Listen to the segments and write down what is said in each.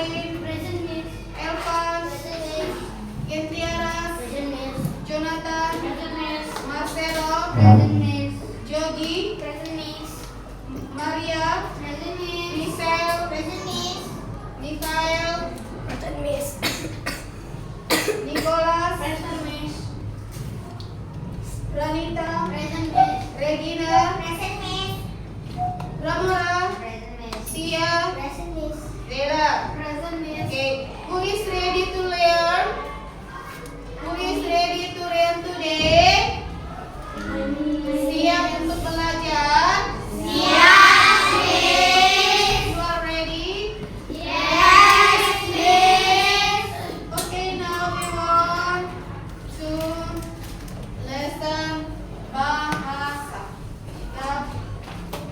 Evelyn. Present, Miss. Elvan. Present, Miss. Gentiaras. Present, Miss. Jonathan. Present, Miss. Marcelo. Present, Miss. Jogi. Present, Miss. Maria. Present, Miss. Michelle. Present, Miss. Mikael. Present, Miss. Nicholas. Present, Miss. Ranita. Present, Miss. Regina. Present, Miss. Ramara. Present, Miss. Tia. Present, Miss. Dela. Present, Miss. Okay, who is ready to learn? Who is ready to learn today? Siap untuk belajar? Siap, You are ready? Yes, Miss. Okay, now we want to lesson bahasa. Kita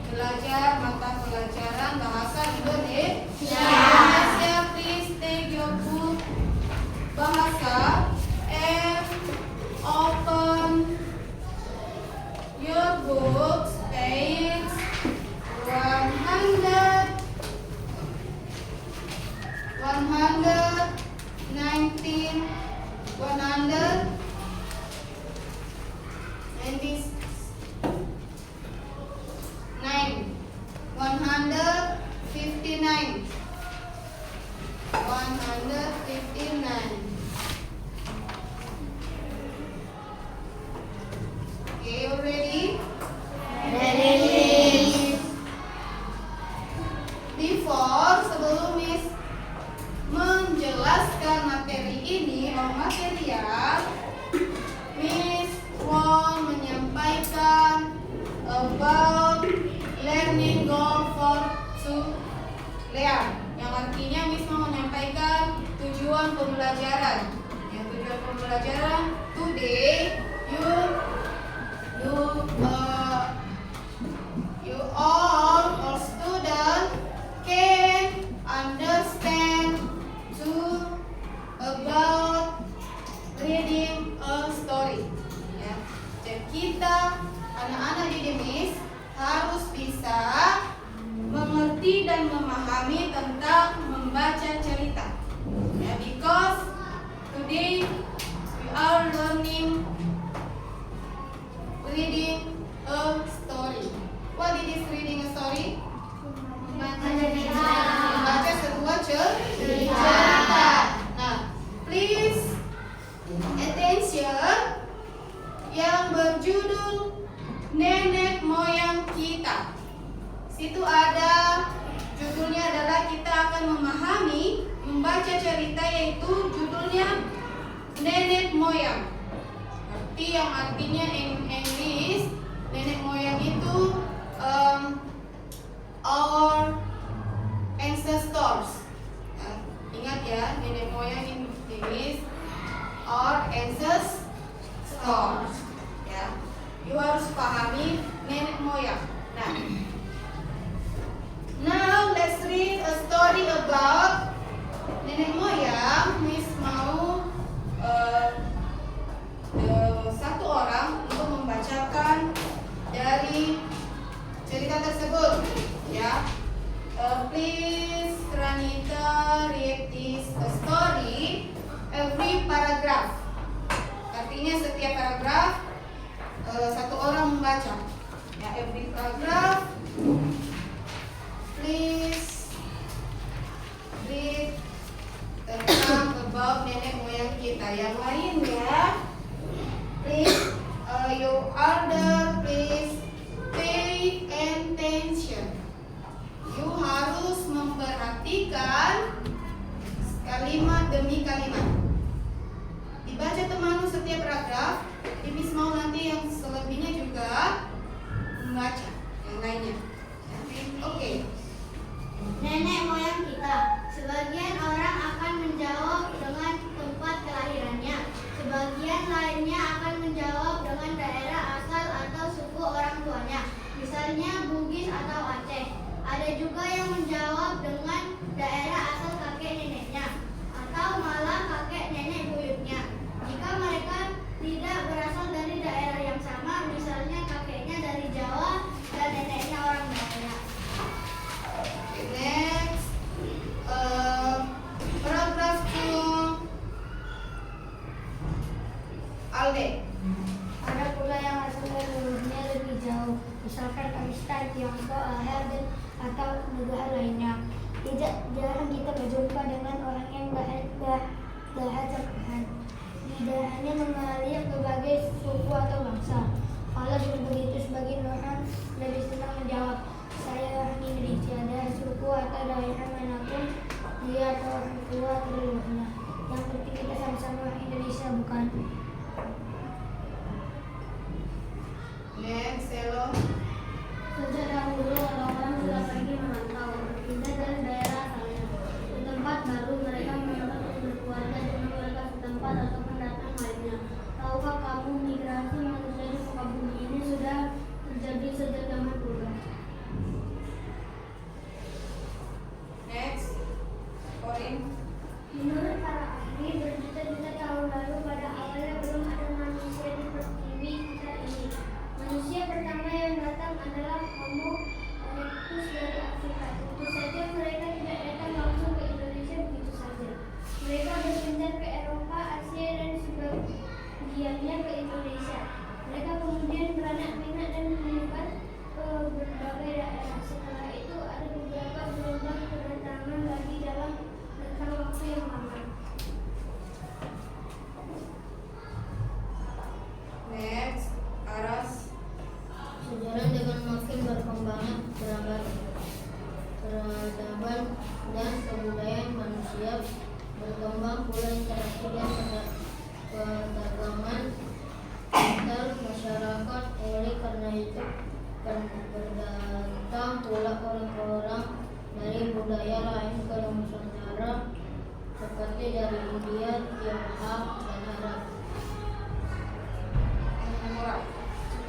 belajar mata pelajaran bahasa Indonesia. Please take your book bahasa and open your books page 119 159 Okay, you ready? Sebelum Miss menjelaskan materi ini material, Miss mau menyampaikan about learning goal for to learn. Yang artinya Miss mau menyampaikan tujuan pembelajaran. Yang tujuan pembelajaran today you all student can understand about reading a story. Ya. Dan kita anak-anak didik Miss harus bisa mengerti dan memahami tentang membaca cerita. Ya, because today we are learning reading a story. What is reading a story? Membaca sebuah cerita. Nah, please attention yang berjudul Nenek Moyang Kita. Situ ada judulnya adalah kita akan memahami membaca cerita, yaitu judulnya Nenek Moyang. Yang artinya in English nenek moyang itu our ancestors. Ingat ya, nenek moyang in English our ancestors. Ya, you harus pahami nenek moyang. Now let's read a story about nenek moyang. Miss mau satu orang untuk membacakan dari cerita tersebut, ya. Please Ranita read this story every paragraph. Artinya setiap paragraf satu orang membaca. Ya, every paragraph. Please read tentang about nenek moyang kita. Yang lainnya, please you order, please pay attention. You harus memperhatikan kalimat demi kalimat. Dibaca teman setiap paragraf. Miss mau nanti yang selebihnya juga membaca yang lainnya. Oke. Nenek moyang kita. Sebagian orang akan menjawab dengan tempat kelahirannya. Sebagian lainnya akan menjawab dengan daerah asal atau suku orang tuanya. Misalnya Bugis atau Aceh. Ada juga yang menjawab dengan daerah asal kakek neneknya atau malah kakek nenek buyutnya. Jika mereka tidak berasal dari daerah yang sama, misalnya kakeknya dari Jawa dan neneknya orang Dayak. Next, leher dan atau negara lainnya. Tidak jarang kita berjumpa dengan orang yang bahasa Quran. Tidak hanya mengalir berbagai suku atau bangsa. Kalau begitu sebagai Nurhan lebih senang menjawab, saya orang Indonesia, dari suku atau daerah manapun dia atau orang tua atau leluhurnya. Yang penting kita sama-sama orang Indonesia, bukan? Next, Selo. Sejak dahulu orang-orang sudah pergi merantau, berpindah dari daerah asalnya ke tempat baru. Mereka menetap untuk berkeluarga dengan warga setempat atau pendatang lainnya. Tahukah kamu migrasi manusia di muka bumi ini sudah terjadi sejak zaman purba? Next, Corin. Menurut para ahli, berjuta-juta tahun lalu pada awalnya belum ada manusia di pertiwi kita ini. Manusia pertama yang datang adalah Homo erectus dari Afrika. Tentu saja mereka tidak datang langsung ke Indonesia begitu saja. Mereka berpindah ke Eropa, Asia, dan sebagiannya ke Indonesia. Mereka kemudian beranak pinak dan menyebar ke berbagai daerah. Setelah itu ada beberapa gelombang kedatangan lagi dalam rentang waktu yang lama. Next, Aras. Sejalan dengan makin berkembangnya peradaban dan kebudayaan manusia, berkembang pula interaksi dan perdagangan antar masyarakat. Oleh karena itu, berdatang pula orang-orang dari budaya lain ke Nusantara, seperti dari India, Tionghoa, dan Arab.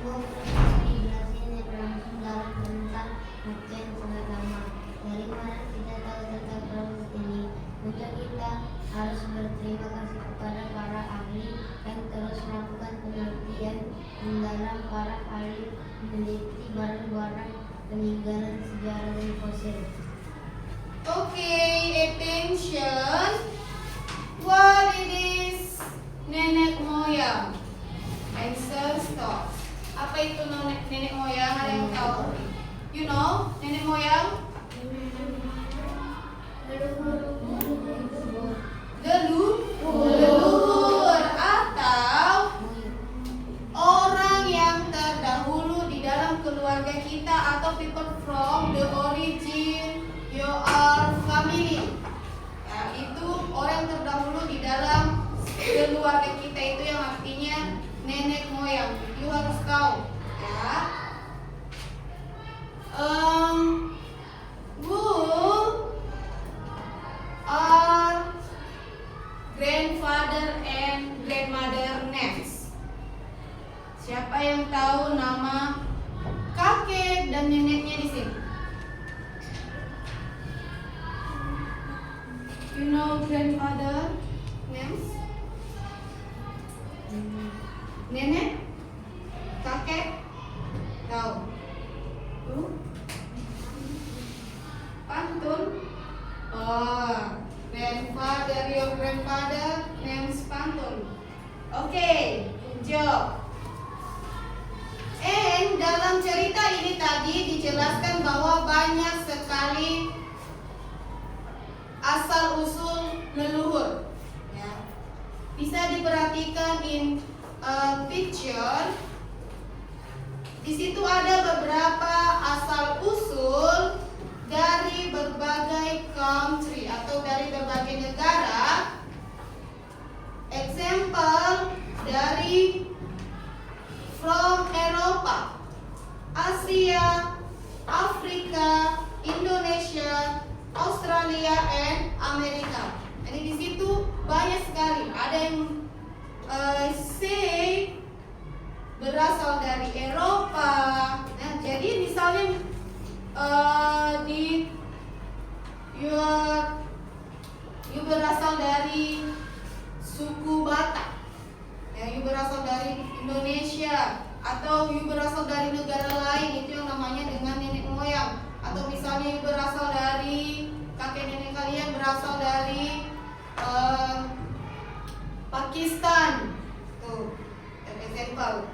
Dijelasin langsung dalam tentang rangkaian pengalaman. Dari mana kita tahu tentang proses ini? Untuk kita harus berterima kasih kepada para ahli yang terus melakukan penelitian mendalam. Para ahli meneliti barang-barang peninggalan sejarah dan fosil. Okay, attention. What it is nenek moyang? Answer stop. Apa itu nenek moyang? Ada yang tahu? You know, nenek moyang? Leluhur atau orang yang terdahulu di dalam keluarga kita atau people from the origin your family. Ya, itu orang terdahulu di dalam keluarga kita, itu yang artinya nenek moyang. You harus tahu, ya. Who are grandfather and grandmother names? Siapa yang tahu nama kakek dan neneknya di sini? You know grandfather names? Nenek? Kakek? Tahu? Pantun? Oh, grandfather, your grandfather names pantun. Okay, good job. And dalam cerita ini tadi dijelaskan bahwa banyak sekali asal usul leluhur. Ya. Bisa diperhatikan in picture. Di situ ada beberapa asal usul dari berbagai country atau dari berbagai negara. Example dari from Eropa, Asia, Afrika, Indonesia, Australia, and Amerika. Jadi di situ banyak sekali. Ada yang say berasal dari Eropa. Nah, jadi misalnya di you berasal dari suku Batak, ya, you berasal dari Indonesia, atau you berasal dari negara lain, itu yang namanya dengan nenek moyang. Atau misalnya you berasal dari kakek nenek kalian berasal dari Pakistan, tuh example.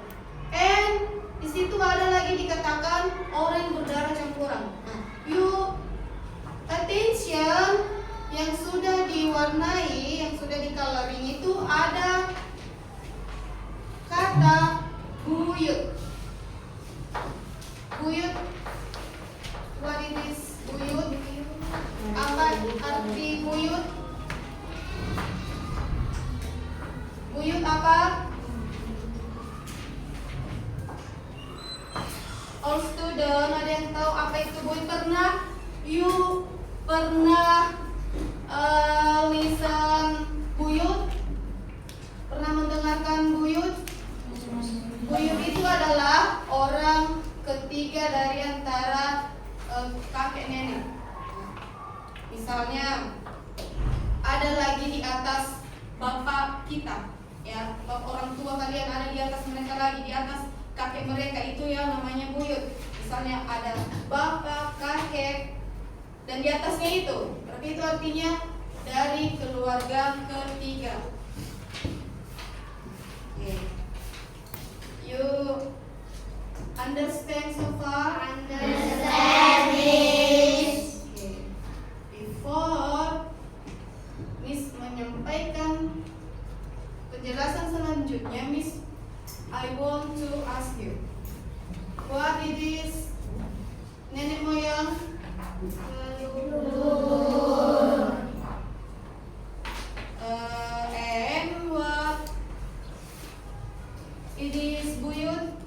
And di situ ada lagi dikatakan orang yang apa? All student, ada yang tahu apa itu buyut? Pernah? You pernah listen buyut? Pernah mendengarkan buyut? Buyut itu adalah orang ketiga dari antara kakek nenek. Misalnya ada lagi di atas bapak kita, ya, orang tua kalian ada di atas mereka lagi, di atas kakek mereka, itu yang namanya buyut. Misalnya ada bapak, kakek, dan di atasnya itu, berarti itu artinya dari keluarga ketiga. Okay. You understand so far? Understand, Miss. Okay. Before Miss menyampaikan penjelasan selanjutnya, Miss, I want to ask you, what it is nenek moyang? And what it is buyut?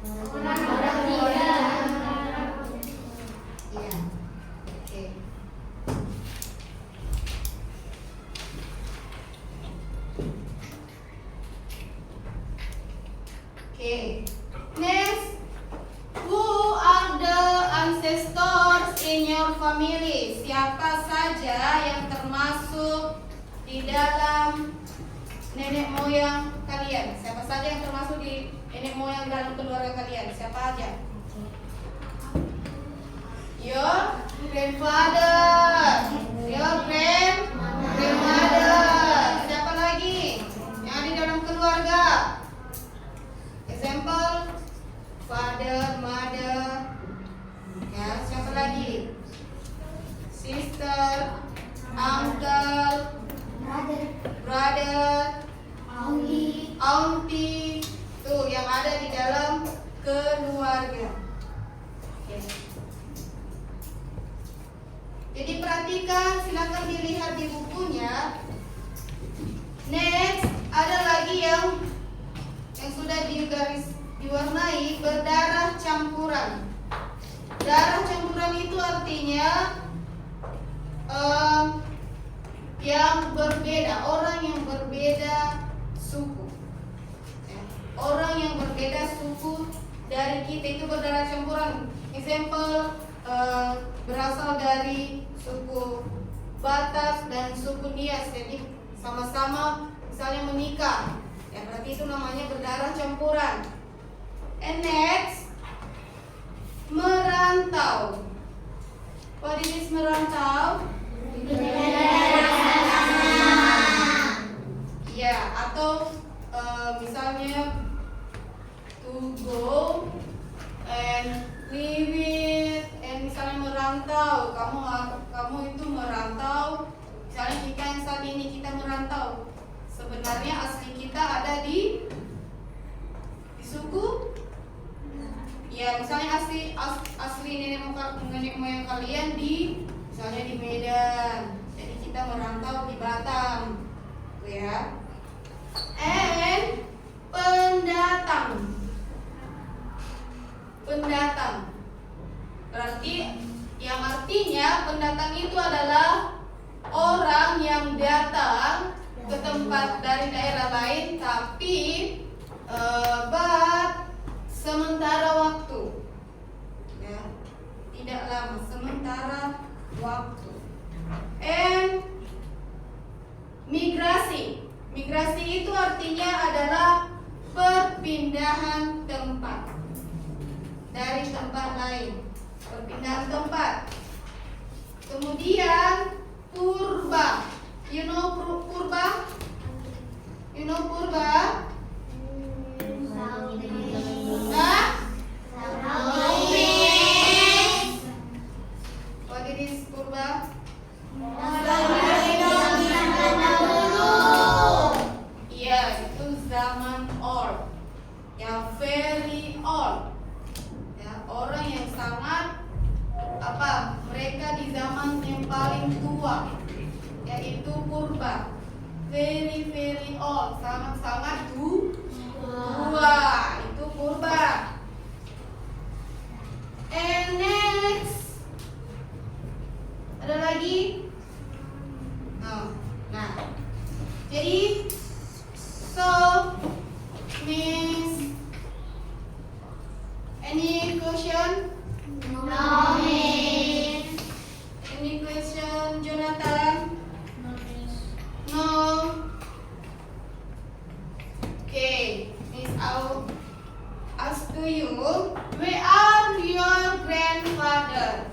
Orang tiga. Iya. Oke. Oke. Next, who are the ancestors in your family? Siapa saja yang termasuk di dalam nenek moyang kalian? Siapa saja yang termasuk di nenek moyang dalam keluarga kalian? Siapa aja? Your grandfather, your grandmother. Siapa lagi yang ada di dalam keluarga? Example, father, mother. Ya, siapa lagi? Sister, uncle, brother, auntie. Tuh yang ada di dalam keluarga. Oke. Jadi perhatikan, silakan dilihat di bukunya. Next, ada lagi yang sudah diwarnai berdarah campuran. Darah campuran itu artinya yang berbeda, orang yang berbeda suku. Orang yang berbeda suku dari kita itu berdarah campuran. Example, berasal dari suku Batak dan suku Nias, jadi sama-sama misalnya menikah, ya berarti itu namanya berdarah campuran. And next, merantau. What is merantau? Ya, atau misalnya to go and live it, and misalnya merantau, kamu itu merantau. Misalnya kita yang saat ini kita merantau, sebenarnya asli kita ada di suku, ya misalnya asli nenek moyang kalian di misalnya di Medan, jadi kita merantau di Batam, tuh ya. And pendatang. Pendatang berarti yang artinya pendatang itu adalah orang yang datang ke tempat dari daerah lain, tapi sementara waktu, ya, tidak lama, sementara waktu. And migrasi. Migrasi itu artinya adalah perpindahan tempat dari tempat lain, perpindahan tempat. Kemudian purba. You know purba? You know purba? Hah? What it is purba? Iya, itu zaman old, yang very old, ya, orang yang sangat mereka di zaman yang paling tua, yaitu purba. very very old, sangat-sangat tua. Itu purba. And next, ada lagi? Oh, nah, jadi so Miss, any question? No, Miss. Any question, Jonathan? No. Okay, Miss, I'll ask to you, where are your grandfather?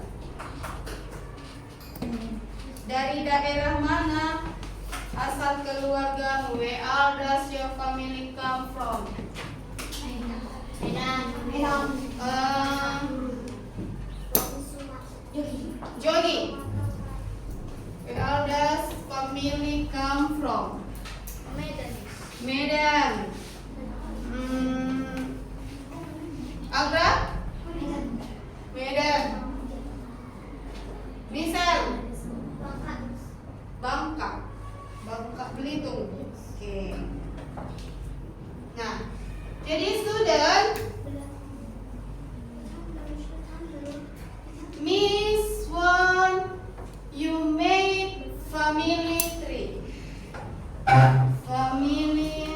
Dari daerah mana asal keluargamu? Where does your family come from? Medan. Jogi. Where does family come from? Medan. Medan. Agra? Medan. Misal? Bangka. Bangka Belitung. Oke. Nah, jadi student, Miss want you made family tree. Family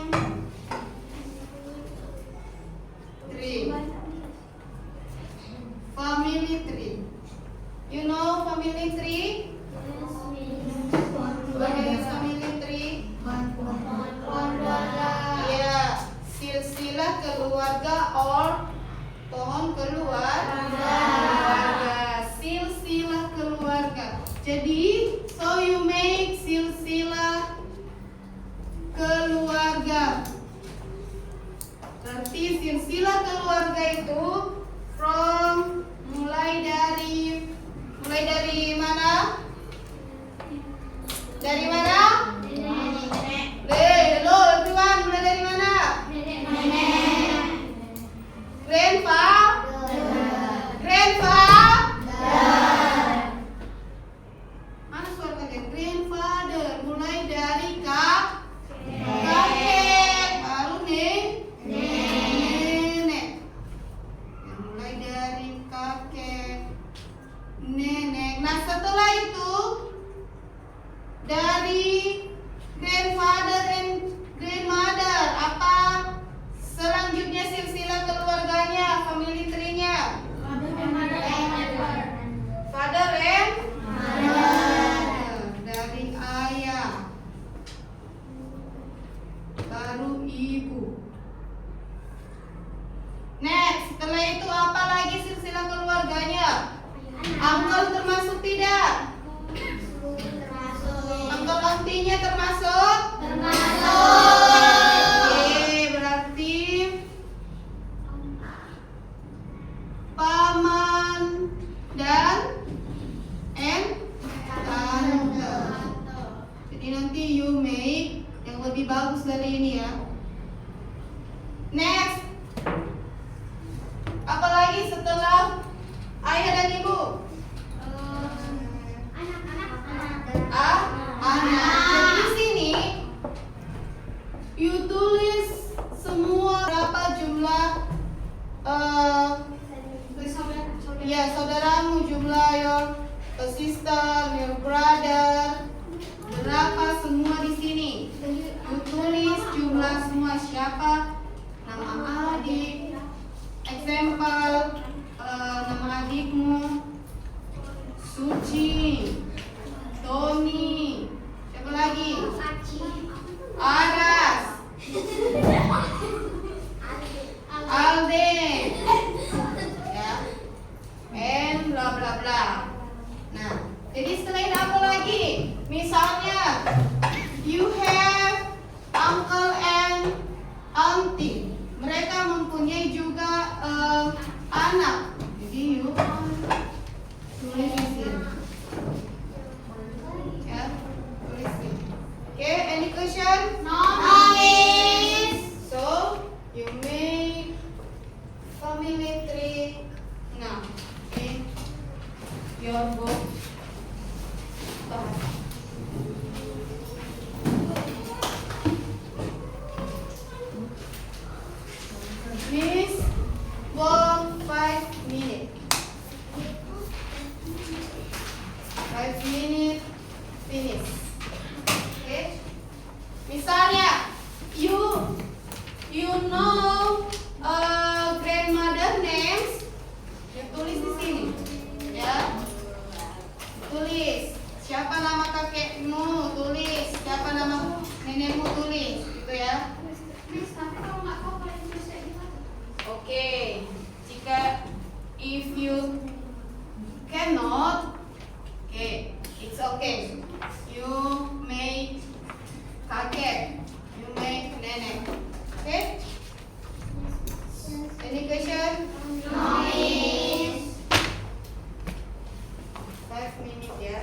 tree. Family tree. You know family tree? What is family tree? Iya, silsilah keluarga or pohon keluarga. Silsilah keluarga. Jadi, so you make silsilah keluarga. Berarti silsilah keluarga itu from mulai dari mana? Dari mana? Hello everyone, mulai dari mana? Mana suara kalian? Grandfather, mulai dari kakek, baru nenek. Mulai dari kakek, nenek. Nah setelah itu dari grandfather and grandmother, apa selanjutnya silsilah keluarganya, family tree-nya? Father and mother. Dari ayah, baru ibu. Next, setelah itu apa lagi silsilah keluarganya? Uncle termasuk tidak? Uncle auntie-nya termasuk? Oke, berarti paman dan tante. Jadi nanti you make yang lebih bagus dari ini ya. Next, apa lagi setelah ayah dan ibu? Anak. Jadi di sini you tulis semua berapa jumlah saudaramu, jumlah your sister, your brother, berapa semua di sini. You tulis jumlah semua, siapa nama adik, example nama adikmu Suci, Tony, siapa lagi? Aras, Alden, ya, and bla bla bla. Nah, jadi setelah ini apa lagi? Misalnya, you have uncle and auntie. Mereka mempunyai juga anak. Jadi you tulis di sini. Ya, tulis di sini. Okay, any question? No. So, you make family tree now in your book. 5 minutes, finish. Oke. Misalnya, you know grandmother names, you tulis di sini, ya. Tulis. Siapa nama kakekmu, tulis. Siapa nama nenekmu, tulis, gitu ya. Tapi kalau nggak tahu kalau Indonesia gimana? Oke. Jika if you cannot, okay, it's okay. You make kakek, you make nenek. Okay? Any question? No, Miss. 5 minutes ya.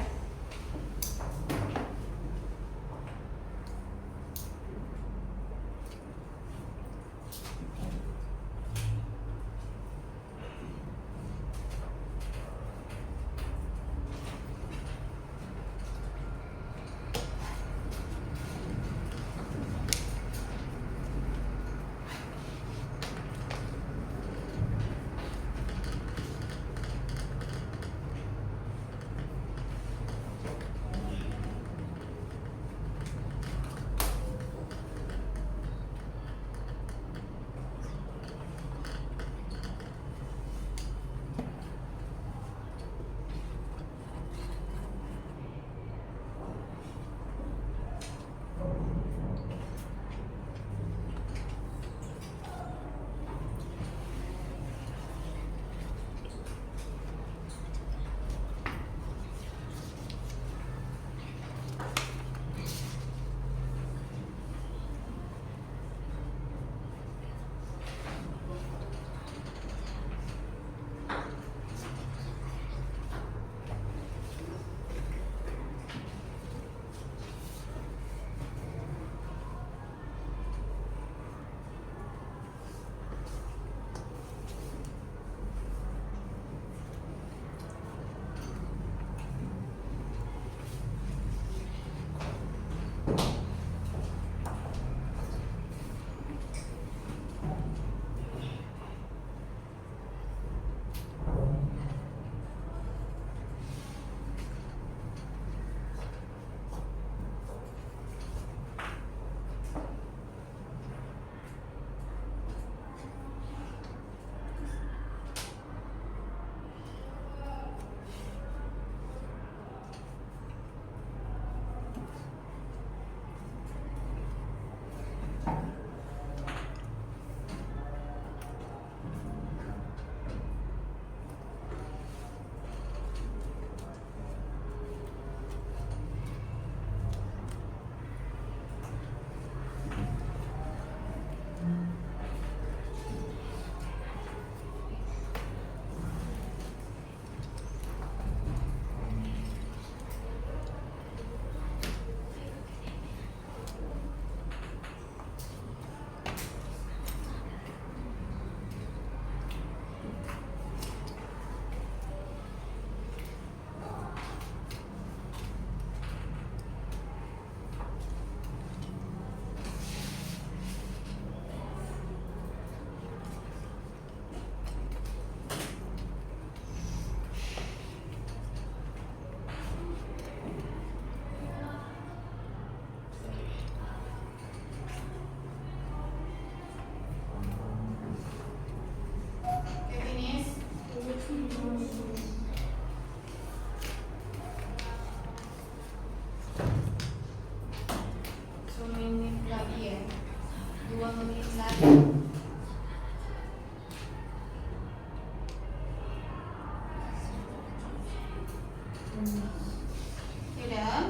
Sudah?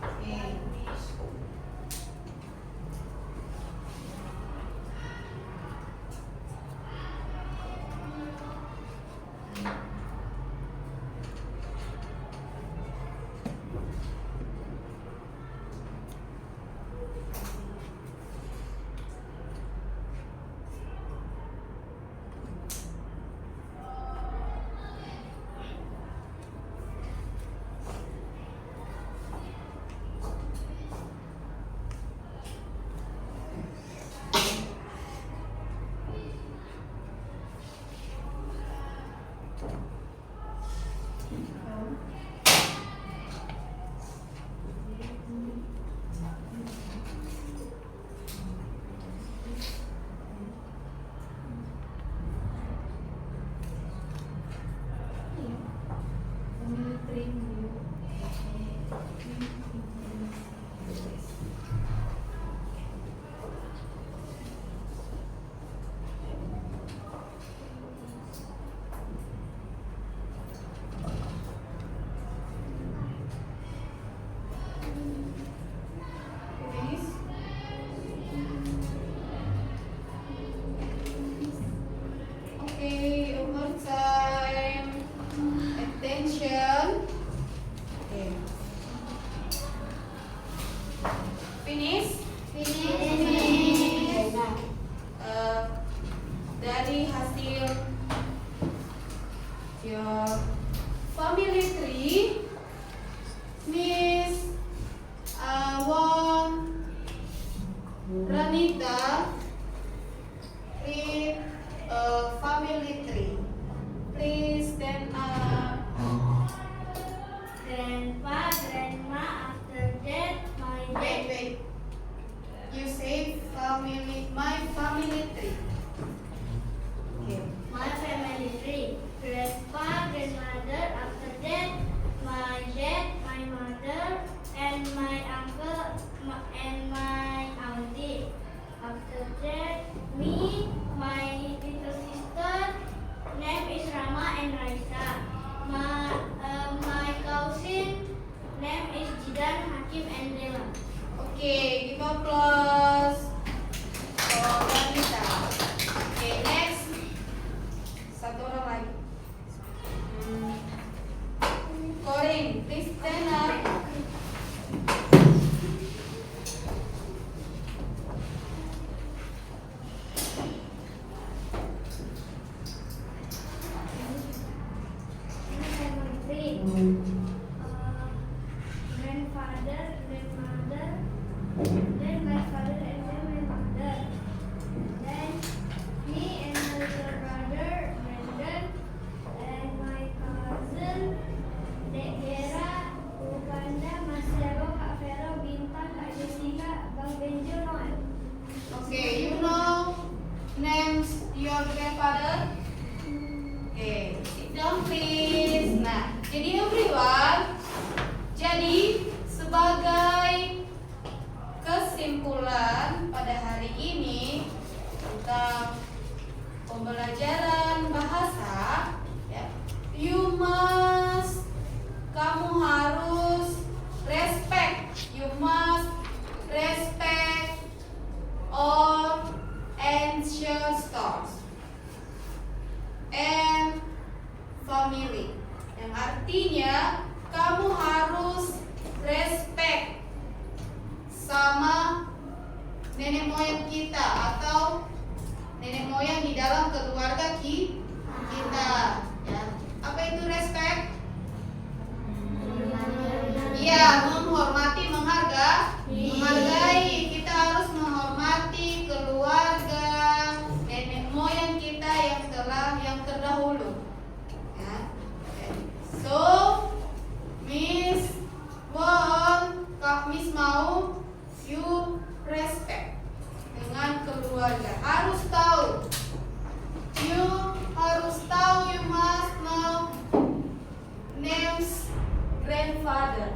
Oke. family tree, Miss want Ranita read a family tree. Please stand up. Grandpa, grandma, after that my dad. Wait. You say family, my family tree. Okay. My family tree. Grandpa, grandmother, after that my dad, my mother, and my uncle and my auntie. After that me, my little sister, name is Rama and Raisa. My cousin, name is Jidan, Hakim, and Dela. Okay, give applause for Ranita. Okay, next. Satu orang lagi. Corin, please stand up. Family tree. Grandfather, grandmother, then my father and then my mother. Then me and my little brother, Brandon, and my cousin, Dek Dera, Bukanda, Mas Zero, Kak Vero, Bintang, Kak Jessica, Bang Benjo, Noel. Okay, you know names your grandfather? Okay, sit down please. Nah, jadi everyone, jadi sebagai kesimpulan pada hari ini tentang pembelajaran bahasa, ya, kamu harus respect, you must respect all ancient stars and family, yang artinya kamu harus respect sama nenek moyang kita atau nenek moyang di dalam keluarga kita, ya. Apa itu respect? Iya, menghormati, menghargai. Kita harus menghormati keluarga nenek moyang kita yang terdahulu. Ya. So, Miss Miss mau you respect dengan keluarga. Harus tahu. You must know names grandfather,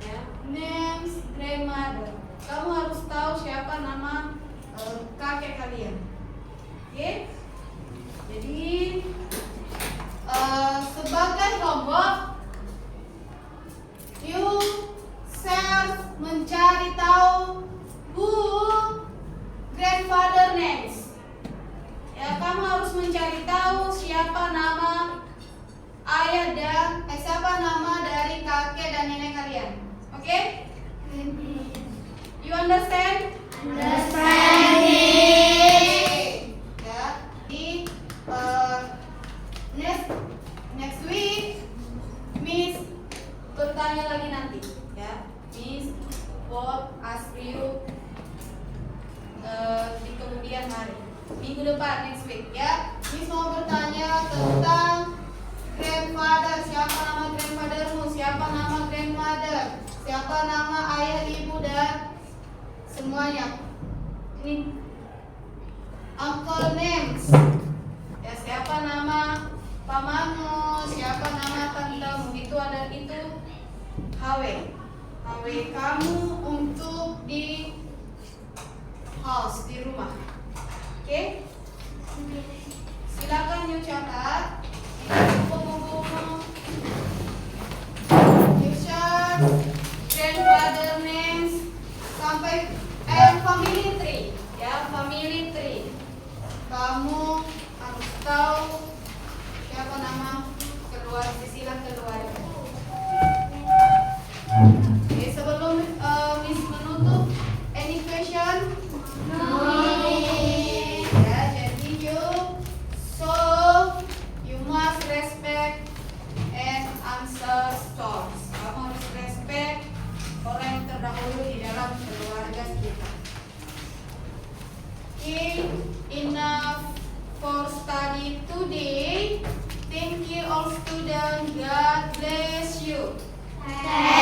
ya, names grandmother. Kamu harus tahu siapa nama kakek kalian. Oke? Jadi sebagai homework, you self mencari tahu who grandfather names. Ya, kamu harus mencari tahu siapa nama ayah dan siapa nama dari kakek dan nenek kalian. Oke? You understand? Understanding. Ya, di next week Miss bertanya lagi nanti, ya. Miss will ask you di kemudian hari, minggu depan, next week, ya. Miss mau bertanya tentang grandfather, siapa nama grandfathermu, siapa nama grandmother, siapa nama ayah, ibu, dan semuanya. Ini uncle names, ya, siapa nama pamanmu, siapa nama tantemu, itu ada, itu HW kamu untuk di house, di rumah. Oke? Silakan you catat di buku-bukumu. You share grandfather names sampai family tree, ya, family tree. Kamu harus tahu siapa nama silsilah keluarga. Oke, sebelum Miss menutup, any question? No. Ya, jadi you must respect and answer Thank